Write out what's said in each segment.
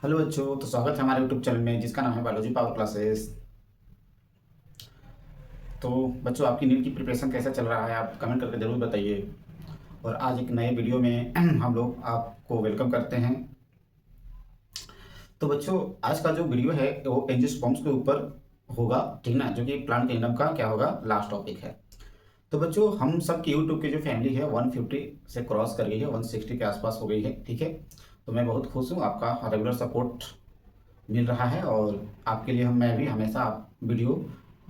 Hello बच्चों, तो स्वागत है हमारे यूट्यूब चैनल में जिसका नाम है बायोलॉजी पावर क्लासेस। तो बच्चों, आपकी नीट की प्रिपरेशन कैसा चल रहा है, आप कमेंट करके ज़रूर बताइए। और आज एक नए वीडियो में हम लोग आपको वेलकम करते हैं। तो बच्चों, आज का जो वीडियो है वो एंजियोस्पर्म्स के ऊपर होगा, ठीक ना, जो कि प्लांट किंगडम का क्या होगा, लास्ट टॉपिक है। तो बच्चों, हम सब की यूट्यूब की जो फैमिली है 150 से क्रॉस कर गई है, 160 के आसपास हो गई है, ठीक है। तो मैं बहुत खुश हूँ, आपका रेगुलर सपोर्ट मिल रहा है और आपके लिए मैं भी हमेशा वीडियो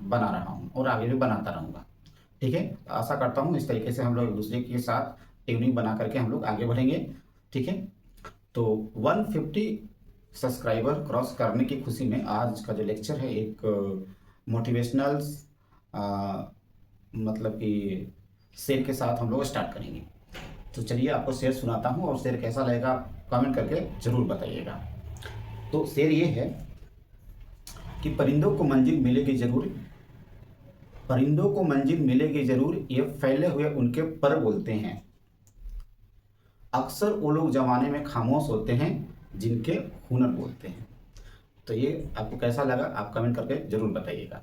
बना रहा हूँ और आगे भी बनाता रहूँगा, ठीक है। तो आशा करता हूँ इस तरीके से हम लोग एक दूसरे के साथ ट्यूनिंग बना करके हम लोग आगे बढ़ेंगे, ठीक है। तो 150 सब्सक्राइबर क्रॉस करने की खुशी में आज का जो लेक्चर है एक मोटिवेशनल मतलब कि शेर के साथ हम लोग स्टार्ट करेंगे। तो चलिए आपको शेर सुनाता हूँ और शेर कैसा लगेगा कमेंट करके ज़रूर बताइएगा। तो शेर ये है कि परिंदों को मंजिल मिलेगी जरूर, परिंदों को मंजिल मिलेगी जरूर, ये फैले हुए उनके पर बोलते हैं। अक्सर वो लोग जमाने में खामोश होते हैं जिनके हुनर बोलते हैं। तो ये आपको कैसा लगा आप कमेंट करके जरूर बताइएगा,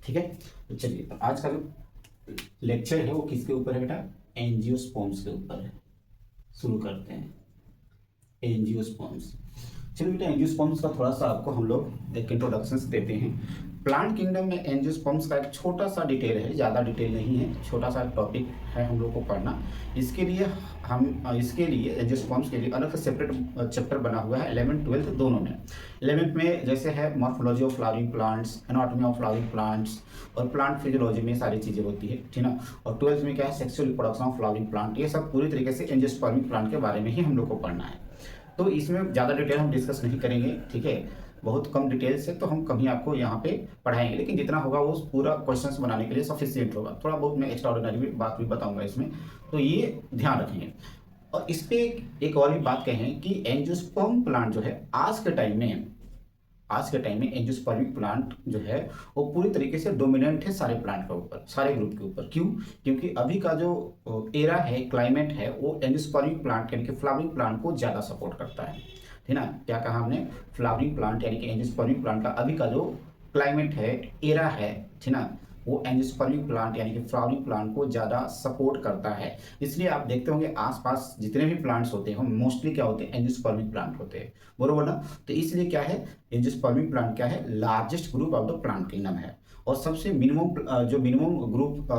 ठीक है। तो चलिए, तो आज का जो लेक्चर है वो किसके ऊपर है बेटा, एंजियोस्पर्म्स के ऊपर है। शुरू करते हैं एंजियोस्पर्म्स। चलिए बेटा, एंजियोस्पर्म्स का थोड़ा सा आपको हम लोग एक इंट्रोडक्शन देते हैं। प्लांट किंगडम में एंजियोस्पर्म्स का एक छोटा सा डिटेल है, ज़्यादा डिटेल नहीं है, छोटा सा टॉपिक है हम लोग को पढ़ना। इसके लिए एंजियोस्पर्म्स के लिए अलग से सेपरेट चैप्टर बना हुआ है, 11th 12th दोनों में। 11th में जैसे है morphology of flowering plants, anatomy of flowering plants और प्लांट फिजियोलॉजी में सारी चीज़ें होती है, ठीक ना। और 12th में क्या है, sexual reproduction of flowering plant. ये सब पूरी तरीके से एंजियोस्पर्मिक प्लांट के बारे में ही हम लोग को पढ़ना है। तो इसमें ज़्यादा डिटेल हम डिस्कस नहीं करेंगे, ठीक है। बहुत कम डिटेल से तो हम कभी आपको यहाँ पे पढ़ाएंगे, लेकिन जितना होगा वो पूरा क्वेश्चंस बनाने के लिए सफिशियंट होगा। थोड़ा बहुत मैं एक्स्ट्रा ऑर्डिनरी बात भी बताऊंगा इसमें, तो ये ध्यान रखेंगे। और इस पे एक और भी बात कहें कि एंजियोस्पर्म प्लांट जो है आज के टाइम में एंजियोस्पर्मिक प्लांट जो है वो पूरी तरीके से डोमिनेंट है सारे प्लांट के ऊपर, सारे ग्रुप के ऊपर। क्यों? क्योंकि अभी का जो एरा है, क्लाइमेट है, वो एंजियोस्पर्मिक प्लांट यानी कि फ्लावरिंग प्लांट को ज़्यादा सपोर्ट करता है, ठीक ना। क्या कहा हमने, फ्लावरिंग प्लांट यानी कि एंजियोस्पर्मिक प्लांट का अभी का जो क्लाइमेट है, एरा है, ठीक ना, वो एंजियोस्पर्मिक प्लांट यानी कि फ्लावरिंग प्लांट को ज़्यादा सपोर्ट करता है। इसलिए आप देखते होंगे आसपास जितने भी प्लांट्स होते हैं मोस्टली क्या होते हैं, एंजियोस्पर्मिक प्लांट होते हैं, बरोबर ना। तो इसलिए क्या है, एंजियोस्पर्मिक प्लांट क्या है, largest group of the plant kingdom है। और सबसे मिनिमम ग्रुप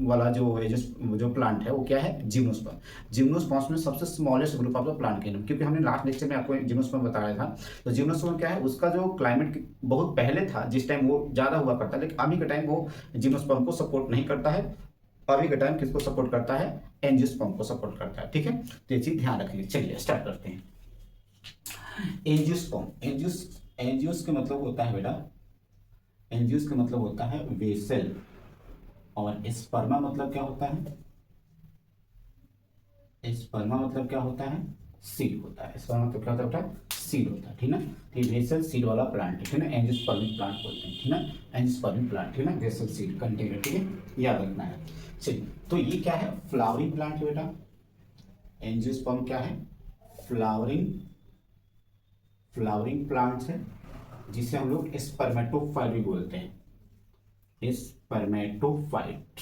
वाला जो प्लांट है वो क्या है, जिम्नोस्पर्म। जिम्नोस्पर्म्स में सबसे smallest group of the plant kingdom, क्योंकि हमने लास्ट लेक्चर में आपको जिम्नोस्पर्म बताया था। तो जिम्नोस्पर्म क्या है, उसका जो क्लाइमेट बहुत पहले था जिस टाइम वो ज़्यादा हुआ करता है, लेकिन अभी के टाइम वो जिम्नोस्पर्म को सपोर्ट नहीं करता है। अभी के टाइम किसको सपोर्ट करता है, एंजियोस्पर्म को सपोर्ट करता है, ठीक है। तो ये चीज़ ध्यान रखिए। चलिए स्टार्ट करते हैं। एंजियोस्पर्म, एंजियोस का मतलब होता है बेटा, एंजियोस का मतलब होता है वेसल। और स्पर्मा मतलब क्या होता है, स्पर्मा मतलब क्या होता है, सीड होता है। स्पर्मा मतलब क्या होता है बेटा, सीड होता है, ठीक ना। तो ये वेसल सीड वाला प्लांट है, ठीक ना, एंजियोस्पर्मिक प्लांट बोलते हैं, ठीक ना। एंजियोस्पर्मिक प्लांट, ठीक ना, वेसल सीड कंटेनर, ठीक है, याद रखना है। चलिए, तो ये क्या है, फ्लावरिंग प्लांट है बेटा। एंजियोस्पर्म क्या है, फ्लावरिंग फ्लावरिंग प्लांट्स है, जिसे हम लोग स्पर्मेटोफाइट भी बोलते हैं। स्पर्मेटोफाइट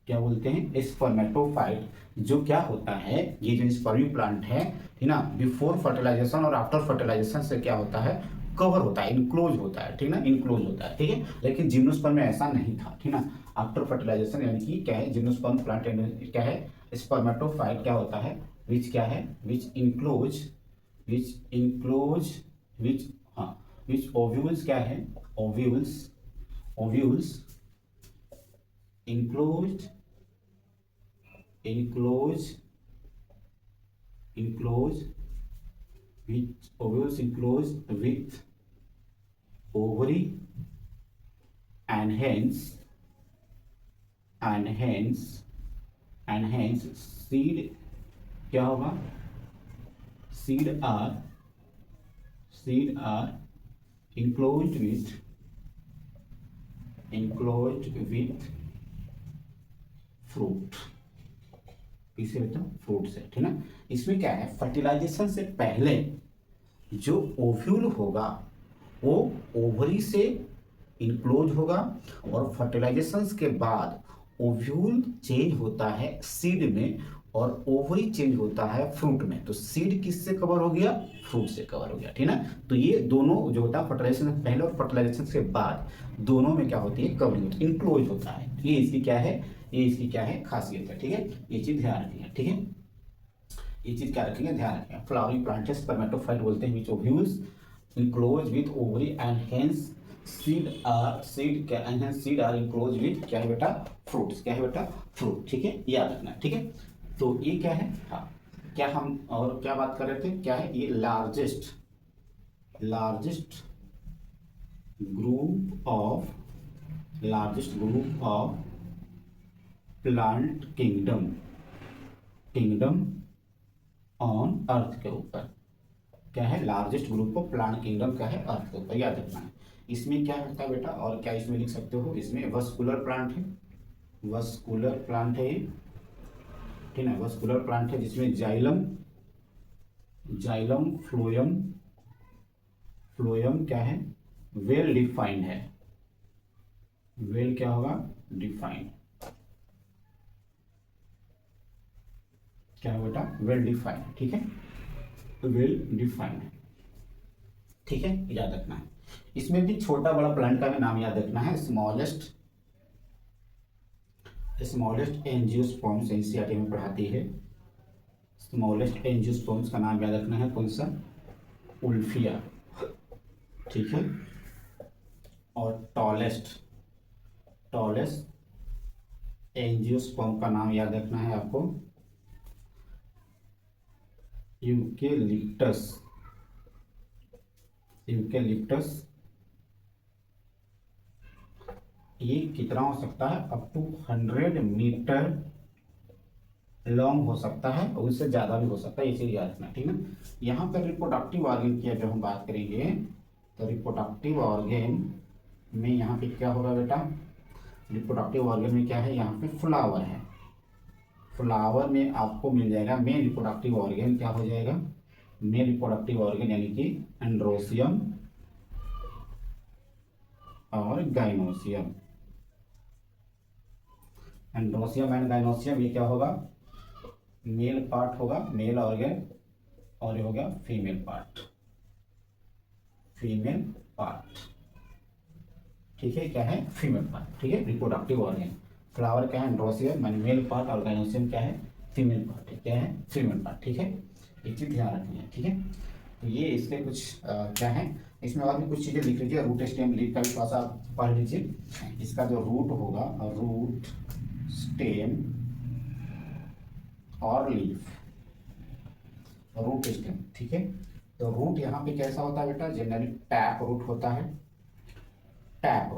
क्या बोलते हैं, स्पर्मेटोफाइट। जो क्या होता है, ये जो स्पर्मी प्लांट है, ठीक ना, बिफोर फर्टिलाइजेशन और आफ्टर फर्टिलाइजेशन से क्या होता है, कवर होता है, इनक्लोज होता है, ठीक ना, इनक्लोज होता है, ठीक है। लेकिन जिम्नोस्पर्म में ऐसा नहीं था, ठीक ना। आफ्टर फर्टिलाइजेशन यानी कि क्या है, जिम्नोस्पर्म प्लांट क्या है, स्पर्मेटोफाइट क्या होता है, विच क्या है, विच इनक्लोज विच हाँ विच ओव्यूल्स क्या है, ovules ovules enclose enclose enclose which ovules enclose with ovary and hence seed क्या होगा, seed are enclosed with fruit। इसे बेटा फ्रूट से, ठीक ना। इसमें क्या है, फर्टिलाइजेशन से पहले जो ओव्यूल होगा वो ओवरी से इनक्लोज होगा और फर्टिलाइजेशन के बाद ओव्यूल चेंज होता है सीड में और ओवरी चेंज होता है फ्रूट में। तो सीड किससे कवर हो गया? फ्रूट से कवर हो गया, ठीक ना। तो ये दोनों जो होता है फर्टिलाइजेशन से पहले और फर्टिलाइजेशन के बाद दोनों में क्या होती है? कवरिंग होती है, इनक्लोज होता है। ये इसकी क्या है? ये इसकी क्या है? खासियत है, ठीक है। ये चीज ध्यान रखिएगा, ठीक है। ये चीज क्या रखेंगे? ध्यान रखेंगे। फ्लावरिंग प्लांट है स्पर्मेटोफाइट बोलते हैं, which ovules enclose with ovary and hence seed क्या है? सीड आर इनक्लोज विथ क्या है बेटा? फ्रूट्स। क्या है बेटा? फ्रूट, ठीक है, याद रखना, ठीक है। तो ये क्या है? हाँ, क्या हम और क्या बात कर रहे थे? क्या है ये? Largest group of plant kingdom on earth के ऊपर। क्या है? Largest group of plant kingdom क्या है? अर्थ के ऊपर, याद रखना है। इसमें क्या होता है बेटा? और क्या इसमें लिख सकते हो? इसमें वस्कुलर प्लांट है, वस्कुलर प्लांट है, ठीक है। वस्कुलर प्लांट है जिसमें जाइलम फ्लोयम क्या है? वेल डिफाइंड है। वेल क्या होगा? डिफाइंड। क्या है बेटा? वेल डिफाइंड, ठीक है, वेल डिफाइंड, ठीक है, याद रखना है। इसमें भी छोटा बड़ा प्लांट का भी नाम याद रखना है। स्मॉलेस्ट एंजियोस्पर्म्स एनसीईआरटी में पढ़ाती है। स्मॉलेस्ट एंजियोस्पर्म्स का नाम याद रखना है, कौन सा? उल्फिया, ठीक है। और टॉलेस्ट एंजियोस्पर्म का नाम याद रखना है आपको, यूकेलिप्टस। ये कितना हो सकता है? अप टू 100 मीटर लॉन्ग हो सकता है और उससे ज़्यादा भी हो सकता है, ये चीज़ याद रखना, ठीक है। यहाँ पर रिप्रोडक्टिव ऑर्गन की जब हम बात करेंगे तो रिप्रोडक्टिव ऑर्गन में यहाँ पे क्या होगा बेटा? रिप्रोडक्टिव ऑर्गन में क्या है? यहाँ पे फ्लावर है। फ्लावर में आपको मिल जाएगा मेन रिप्रोडक्टिव ऑर्गन, क्या हो जाएगा? मेन रिप्रोडक्टिव ऑर्गन यानी कि एंड्रोसियम और गाइनोसियम। एंड्रोसियम एंड गाइनोसियम ये क्या होगा? मेल पार्ट होगा, मेल ऑर्गन, और ये हो गया फीमेल पार्ट, ठीक है। क्या है? फीमेल पार्ट, ठीक है, रिप्रोडक्टिव ऑर्गन। फ्लावर क्या है? एंड्रोसियम माने मेल पार्ट और गाइनोसियम क्या है? फीमेल पार्ट, क्या है? फीमेल पार्ट, ठीक है। एक चीज ध्यान रखनी है, ठीक है। तो ये इसके कुछ क्या है? इसमें और भी कुछ चीजें लिख लीजिए। रूट स्टेम लीफ का भी थोड़ा सा पढ़ लीजिए। इसका जो रूट होगा, रूट स्टेम और लीफ, रूट स्टेम, ठीक है। तो रूट यहाँ पे कैसा होता है बेटा? जनरली टैप रूट होता है। टैप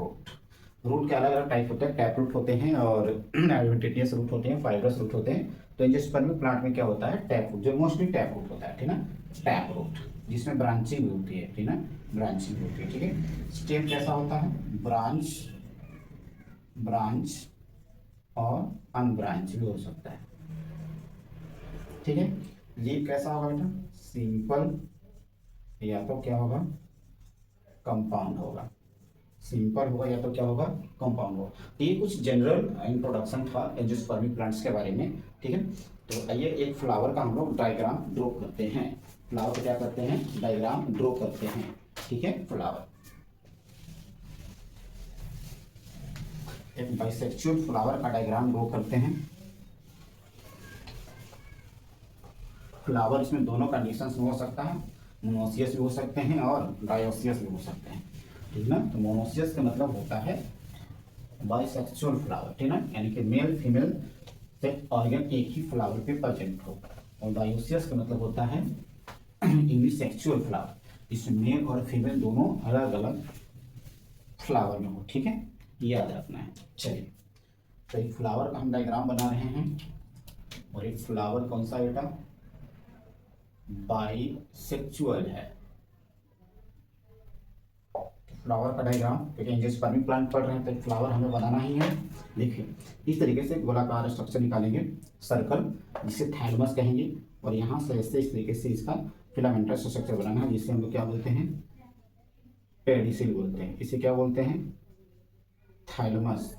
रूट के अलग अलग टाइप होते हैं। टैप रूट होते हैं और एडवेंटिशियस रूट होते हैं, फाइब्रस रूट होते हैं। तो एंजियोस्पर्मिक प्लांट में क्या होता है? टैप रूट, जो मोस्टली टैप रूट होता है, ठीक ना। टैप रूट जिसमें ब्रांचिंग होती है, ठीक ना, ब्रांचिंग होती है, ठीक है। स्टेम कैसा होता है? ब्रांच और अनब्रांच भी हो सकता है, ठीक है। लीफ कैसा होगा बेटा? सिंपल या तो क्या होगा? कंपाउंड होगा। सिंपल होगा या तो क्या होगा? कंपाउंड होगा। तो ये कुछ जनरल इंट्रोडक्शन था एंजियोस्पर्मिक प्लांट्स के बारे में, ठीक है। तो आइए एक फ्लावर का हम लोग डायग्राम ड्रॉ करते हैं। फ्लावर को क्या करते हैं? डायग्राम ड्रॉ करते हैं, ठीक है। फ्लावर, एक बाइसेक्सुअल फ्लावर का डायग्राम ड्रॉ करते हैं। फ्लावर इसमें दोनों कंडीशंस में हो सकता है, मोनोसियस भी हो सकते हैं और डायोसियस भी हो सकते हैं, ठीक ना। तो मोनोसियस का मतलब होता है बाइसेक्सुअल फ्लावर, ठीक ना, यानी कि मेल फीमेल सेक्स ऑर्गन एक ही फ्लावर पे प्रेजेंट हो। और डायोसियस का मतलब होता है यूनिसेक्सुअल फ्लावर, इसमें मेल और फीमेल दोनों अलग अलग फ्लावर में हो, ठीक है, याद रखना है। चलिए, तो एक फ्लावर का हम डायग्राम बना रहे हैं। और एक फ्लावर कौन सा बेटा? बाइसेक्सुअल है। फ्लावर का डायग्राम, क्योंकि एंजियोस्पर्मिक प्लांट पढ़ रहे हैं तो फ्लावर हमें बनाना ही है। देखिए, इस तरीके से गोलाकार स्ट्रक्चर निकालेंगे, सर्कल, जिसे थैलमस कहेंगे। और यहाँ से ऐसे इस तरीके से इसका फिलामेंटस स्ट्रक्चर बनाना है, जिसे हम लोग क्या बोलते हैं, पेडिसिल बोलते हैं। इसे क्या बोलते हैं, थाइलमस,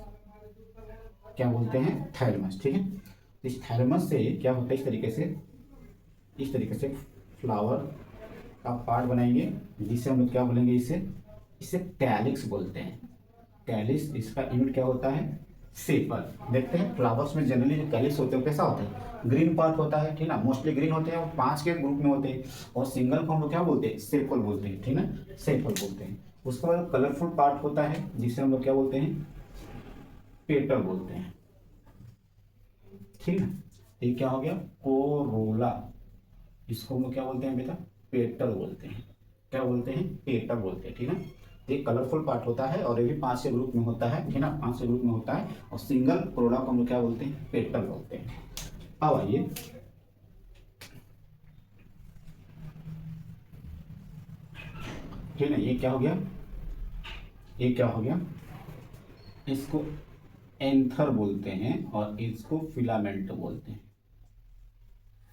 क्या बोलते हैं, थाइलमस। ठीक है, इस थाइलमस से क्या होता है, इस तरीके से फ्लावर का पार्ट बनाएंगे, जिसे हम लोग क्या बोलेंगे, इसे इसे कैलिक्स बोलते हैं। कैलिक्स, इसका यूनिट क्या होता है, सेपल। देखते हैं फ्लावर्स में जनरली जो कैलिक्स होते हैं कैसा होता है, ग्रीन पार्ट होता है, ठीक ना, मोस्टली ग्रीन होते हैं और 5 के ग्रुप में होते हैं, और सिंगल को हम लोग क्या बोलते हैं, सेपल बोलते हैं, ठीक ना, सेपल बोलते हैं। उसके बाद कलरफुल पार्ट होता है, जिसे हम लोग क्या बोलते हैं, पेटल बोलते हैं, ठीक है। ये क्या हो गया, कोरोला, इसको हम लोग क्या बोलते हैं बेटा, पेटल बोलते हैं, क्या बोलते हैं, पेटल बोलते हैं, ठीक है। ये कलरफुल पार्ट होता है और ये भी 5 के ग्रुप में होता है, ठीक है ना, 5 के ग्रुप में होता है, और सिंगल कोरोला को हम लोग क्या बोलते हैं, पेटल बोलते हैं। अब आइए ठीक है, ये क्या हो गया, ये क्या हो गया, इसको एंथर बोलते हैं और इसको फिलामेंट बोलते हैं,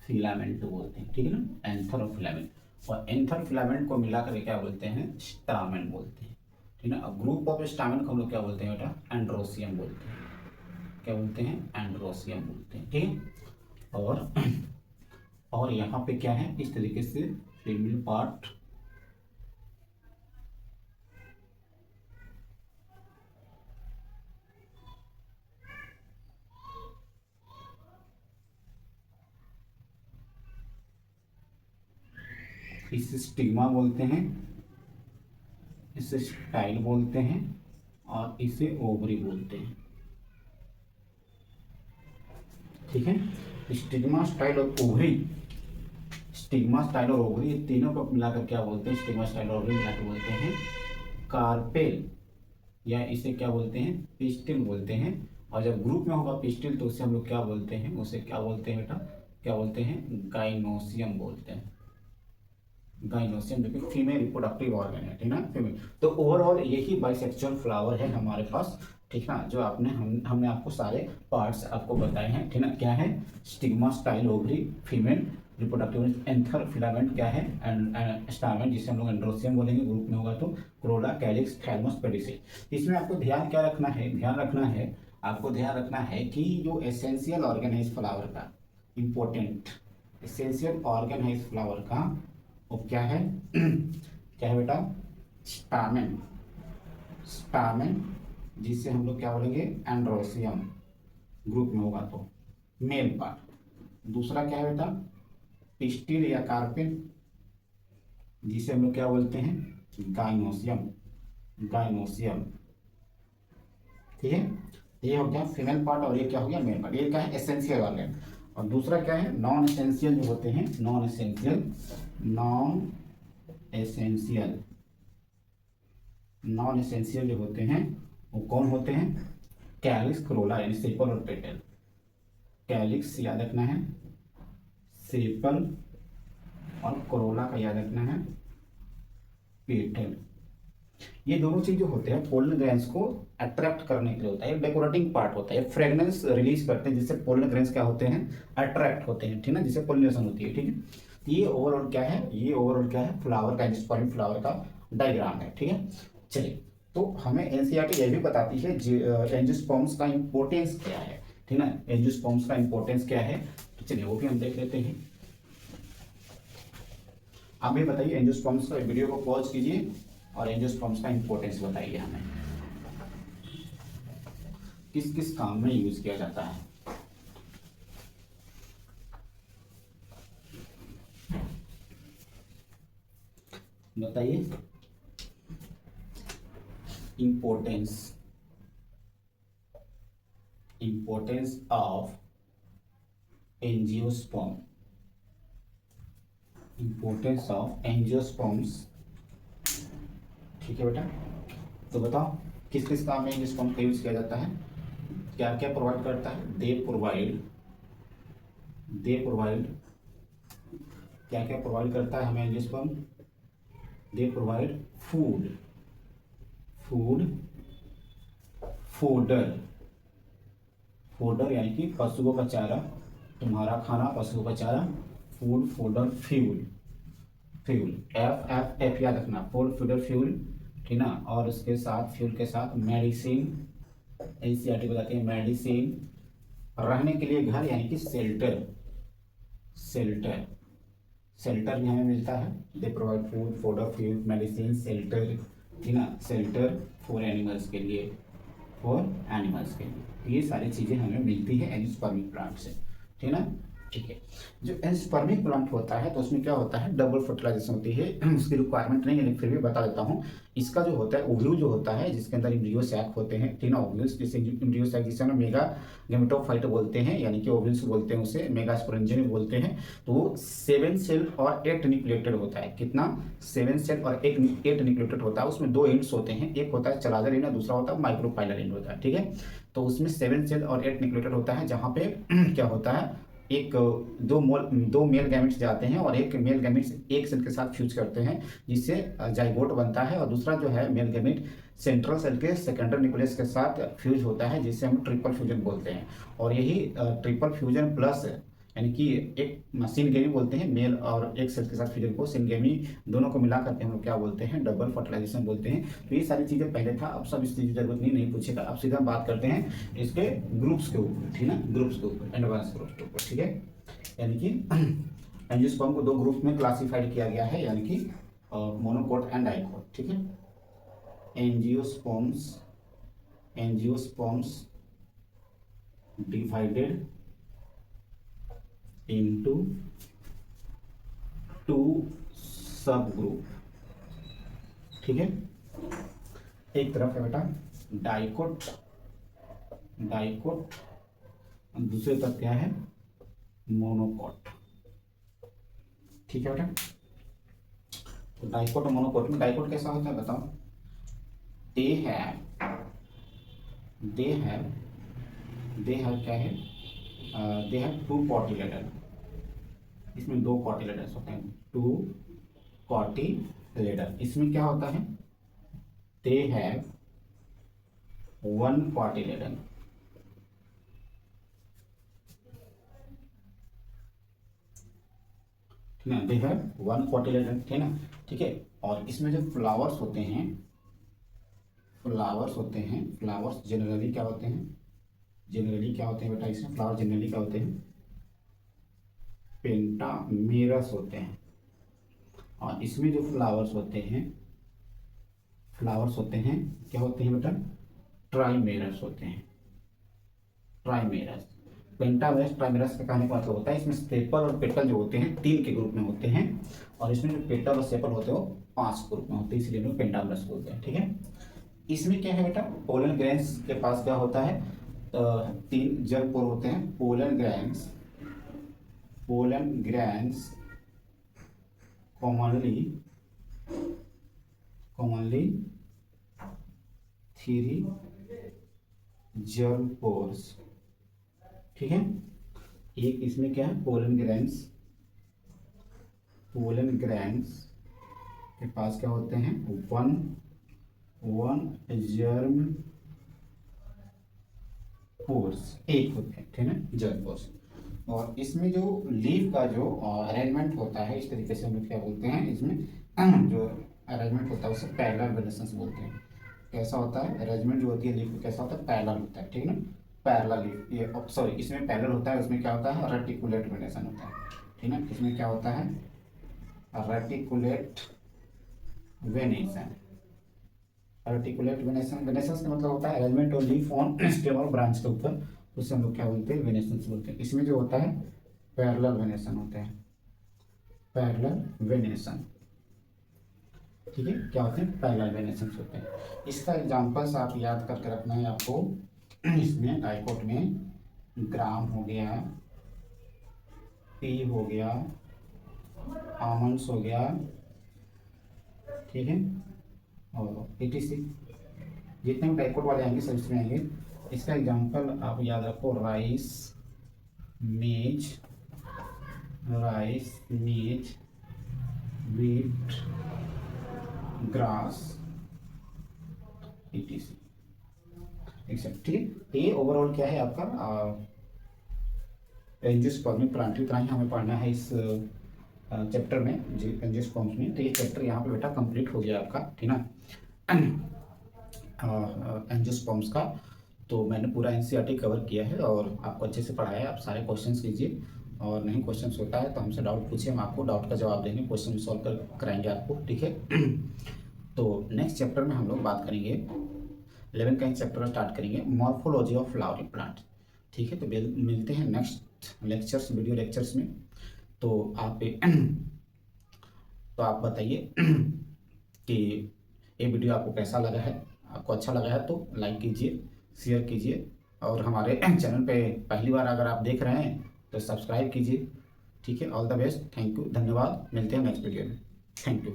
फिलामेंट बोलते हैं, ठीक है ना, एंथर और फिलामेंट। और एंथर फिलामेंट को मिलाकर क्या बोलते हैं, स्टामेन बोलते हैं, ठीक है ना। ग्रुप ऑफ स्टामेन को हम लोग क्या बोलते हैं बेटा, एंड्रोसियम बोलते हैं, क्या बोलते हैं, एंड्रोसियम बोलते हैं, ठीक है। और यहाँ पे क्या है, इस तरीके से फीमेल पार्ट, इसे स्टिग्मा बोलते हैं, इसे स्टाइल बोलते हैं, और इसे ओवरी बोलते हैं, ठीक है। स्टिग्मा, स्टाइल और ओवरी, स्टिग्मा, स्टाइल और ओवरी, ये तीनों को मिलाकर क्या बोलते हैं, स्टिग्मा, स्टाइल और ओवरी मिलाकर बोलते हैं कार्पेल, या इसे क्या बोलते हैं, पिस्टिल बोलते हैं। और जब ग्रुप में होगा पिस्टिल तो उसे हम लोग क्या बोलते हैं, उसे क्या बोलते हैं बेटा, क्या बोलते हैं, गाइनोसियम बोलते हैं, गाइनोसियम, जो कि फीमेल रिप्रोडक्टिव ऑर्गन है, ठीक ना, फीमेल। तो ओवरऑल यही बाइसेक्सुअल फ्लावर है हमारे पास, ठीक ना, जो आपने हमने आपको सारे पार्ट्स आपको बताए हैं, ठीक ना। क्या है, stigma, style, ovary, female reproductive, anther, filament क्या है, एंड स्टामेन, जिसे हम लोग एंड्रोसियम बोलेंगे, ग्रुप में होगा तो क्रोला, कैलिक्स, थैलमस, पेडिसिल। इसमें आपको ध्यान क्या रखना है, आपको ध्यान रखना है कि जो एसेंशियल ऑर्गन है इस फ्लावर का, इंपॉर्टेंट एसेंशियल ऑर्गन है इस फ्लावर का, वो क्या है, क्या है बेटा, स्टामेन, स्टामेन, जिसे हम लोग क्या बोलेंगे, एंड्रोसियम, ग्रुप में होगा तो मेल पार्ट। दूसरा क्या है बेटा, पिस्टिल या कार्पेल, जिसे हम लोग क्या बोलते हैं, गाइनोसियम, गाइनोसियम, ठीक है। ये हो गया फीमेल पार्ट और ये क्या हो गया, मेल पार्ट। ये क्या है, एसेंशियल ऑर्गन। और दूसरा क्या है, नॉन एसेंशियल जो होते हैं, non essential, non essential, non essential जो होते हैं वो कौन होते हैं, कैलिक्स, क्रोला, यानी सेपल और पेटल। कैलिक्स याद रखना है, सेपल, और क्रोला का याद रखना है, पेटल। ये दोनों चीज जो होते हैं पोलन ग्रेन्स को अट्रैक्ट करने के लिए होता है, डेकोरेटिंग पार्ट होता है, फ्रेगनेंस रिलीज करते हैं, जिससे पोलन ग्रेन्स क्या होते हैं, अट्रैक्ट होते हैं, ठीक है, जिससे पोलिनेशन होती है, ठीक है। ये ओवरऑल क्या है, ये ओवरऑल क्या है, फ्लावर का, एंजियोस्पर्म फ्लावर का डायग्राम है, ठीक है। चलिए, तो हमें एनसीईआरटी ये भी बताती है एंजियोस्पर्म्स का इंपॉर्टेंस क्या है, ठीक है, एंजियोस्पर्म्स का इंपॉर्टेंस क्या है, तो चलिए वो भी हम देख लेते हैं। आप भी बताइए, एंजियोस्पर्म्स का वीडियो को पॉज कीजिए और एंजियोस्पर्म्स का इंपॉर्टेंस बताइए हमें, किस किस काम में यूज किया जाता है। बताइए, importance, importance of angiosperm, importance of angiosperms, ठीक है बेटा। तो बताओ किस किस काम में एंजियोस्पर्म का यूज किया जाता है, क्या क्या प्रोवाइड करता है, दे प्रोवाइड क्या क्या प्रोवाइड करता है हमें angiosperm, they provide food, fodder, fodder यानी कि पशुओं का चारा, तुम्हारा खाना पशुओं का चारा, food, fodder, fuel, fuel, F F F याद रखना, फूड फीडर फ्यूल, ठीक ना। और उसके साथ फ्यूल के साथ मेडिसिन, एनसीईआरटी बताती है मेडिसिन, रहने के लिए घर यानी कि शेल्टर, शेल्टर, शेल्टर भी हमें मिलता है, they provide food fodder fuel medicine shelter, ठीक ना, शेल्टर फॉर एनिमल्स के लिए, फॉर एनिमल्स के लिए, ये सारी चीज़ें हमें मिलती है एंजियोस्पर्मिक प्लांट से, ठीक ना। ठीक है, जो एंजियोस्पर्मिक प्लांट होता है तो उसमें क्या होता है, डबल फर्टिलाइजेशन होती है, उसकी रिक्वायरमेंट नहीं है लेकिन फिर भी बता देता हूँ। इसका जो होता है ओव्यूल जो होता है जिसके अंदर एम्ब्रियो सैक होते हैं, ठीक ना, ओव्यूल्स, जैसे एम्ब्रियो सैक जिसे हम मेगा गेमेटोफाइट बोलते हैं, यानी कि ओव्यूल्स बोलते हैं उसे, मेगा स्पोरेंजियम भी बोलते हैं। तो वो 7 सेल और 8 न्यूक्लिएटेड होता है, कितना, 7 सेल और 8 न्यूक्लिएटेड होता है। उसमें 2 एंड्स होते हैं, एक होता है चलाजर एंड, दूसरा होता है माइक्रोपाइलर एंड होता है, ठीक है। तो उसमें 7 सेल और 8 न्यूक्लिएटेड होता है, जहाँ पे क्या होता है, एक दो मेल गैमेट्स जाते हैं और एक मेल गैमेट्स एक सेल के साथ फ्यूज करते हैं, जिससे जाइगोट बनता है, और दूसरा जो है मेल गैमेट सेंट्रल सेल के सेकेंडरी न्यूक्लियस के साथ फ्यूज होता है, जिससे हम ट्रिपल फ्यूजन बोलते हैं। और यही ट्रिपल फ्यूजन प्लस यानी कि एक सिनगेमी बोलते हैं, मेल और एक सेल के साथ फ्यूजन को सिनगेमी, दोनों को मिला करके हम लोग क्या बोलते हैं, डबल फर्टिलाइजेशन बोलते हैं। तो ये सारी चीज़ें पहले था, अब सब इस चीज़ की जरूरत नहीं पूछेगा। अब सीधा बात करते हैं इसके ग्रुप्स के ऊपर, ठीक है, ग्रुप्स के ऊपर, एडवांस ग्रुप्स के ऊपर, ठीक है। यानी कि एंजियोस्पर्म को 2 ग्रुप में क्लासिफाइड किया गया है, यानी कि मोनोकोट एंड डाइकोट, ठीक है। एंजियोस्पर्म्स, एंजियोस्पर्म्स डिवाइडेड into 2 सब ग्रुप, ठीक है। एक तरफ है बेटा डाइकोट, डाइकोट, दूसरी तरफ क्या है, मोनोकोट, ठीक है बेटा। तो डाइकोट और मोनोकोट में डाइकोट कैसा होता है बताओ, दे हैव क्या है, दे हैव 2 कॉटिलेडन, इसमें 2 कॉटिलेडन्स होते हैं, 2 कॉटिलेडन। इसमें क्या होता है, दे हैव 1 कॉटिलेडन, ठीक है, दे हैव 1 कॉटिलेडन, ठीक है ना, ठीक है। और इसमें जो फ्लावर्स होते हैं, फ्लावर्स जनरली क्या होते हैं, बेटा, इसमें फ्लावर जनरली क्या होते हैं, पेंटामेरस होते हैं। और इसमें जो फ्लावर्स होते हैं क्या होते हैं बेटा, ट्राइमेरस होते हैं, ट्राइमेरस। पेंटामेरस ट्राइमेरस का कहने का मतलब होता है इसमें सेपल और पेटल जो होते हैं 3 के ग्रुप में होते हैं, और इसमें जो पेटल और सेपल होते हैं वो 5 ग्रुप में होते हैं, इसलिए लोग पेंटामेरस बोलते हैं, ठीक है। इसमें क्या है बेटा, पोलन ग्रेन्स के पास क्या होता है, 3 जल पोर होते हैं, पोलन ग्रैंस commonly 3 germ pores, ठीक है। एक इसमें क्या है, पोलन ग्रैंस के पास क्या होते हैं, 1 जर्म पोर्स, एक होते हैं, ठीक है, जर्म पोर्स। और इसमें जो लीफ का जो अरेंजमेंट होता है, इस तरीके से हम लोग क्या बोलते हैं, इसमें जो अरेंजमेंट होता है उसे पैरेलल वेनेसेंस बोलते हैं। कैसा होता है अरेंजमेंट जो होती है लीफ, कैसा होता है, पैरेलल होता है, ठीक है ना, पैरेलल लीफ, ये सॉरी इसमें पैरेलल होता है, उसमें क्या होता है, रेटिकुलेट वेनेसन होता है, ठीक है ना। इसमें क्या होता है, रेटिकुलेट वेनेसन, रेटिकुलेट वेनेसन, वेनेसेंस का मतलब होता है arrangement of leaf on stem और ब्रांच के ऊपर, उससे हम लोग क्या बोलते हैं, वेनेसेंस बोलते हैं। इसमें जो होता है पैरेलल वेनेसन होता है, पैरेलल वेनेसन, ठीक है, क्या होते हैं, पैरेलल वेनेसेंस होते हैं। इसका एग्जांपल्स आप याद करके रखना है आपको, इसमें डाइकोट में ग्राम हो गया, पी हो गया, आमंड्स हो गया, ठीक है, और etc जितने भी डाइकोट वाले आएंगे सब इसमें आएंगे। इसका एग्जांपल आप याद रखो, राइस, मेज, वीट, ग्रास, etc, ठीक है। ये ओवरऑल क्या है आपका एंजियोस्पर्मिक प्लांट, इतना ही हमें पढ़ना है इस चैप्टर में एंजियोस्पर्म्स में। तो ये चैप्टर यहाँ पे बेटा कंप्लीट हो गया आपका, ठीक ना, एंजियोस्पर्म्स का। तो मैंने पूरा एनसीईआरटी कवर किया है और आपको अच्छे से पढ़ाया है। आप सारे क्वेश्चंस कीजिए, और नहीं क्वेश्चंस होता है तो हमसे डाउट पूछिए, हम आपको डाउट का जवाब देंगे, क्वेश्चन भी सॉल्व कराएंगे आपको, ठीक है। तो नेक्स्ट चैप्टर में हम लोग बात करेंगे, 11 का एक चैप्टर स्टार्ट करेंगे, मॉर्फोलॉजी ऑफ फ्लावरिंग प्लांट, ठीक है। तो मिलते हैं नेक्स्ट लेक्चर्स, वीडियो लेक्चर्स में। तो आप बताइए कि ये वीडियो आपको कैसा लगा है। आपको अच्छा लगा है तो लाइक कीजिए, शेयर कीजिए, और हमारे चैनल पे पहली बार अगर आप देख रहे हैं तो सब्सक्राइब कीजिए, ठीक है। All the best, thank you, धन्यवाद, मिलते हैं नेक्स्ट वीडियो में, थैंक यू।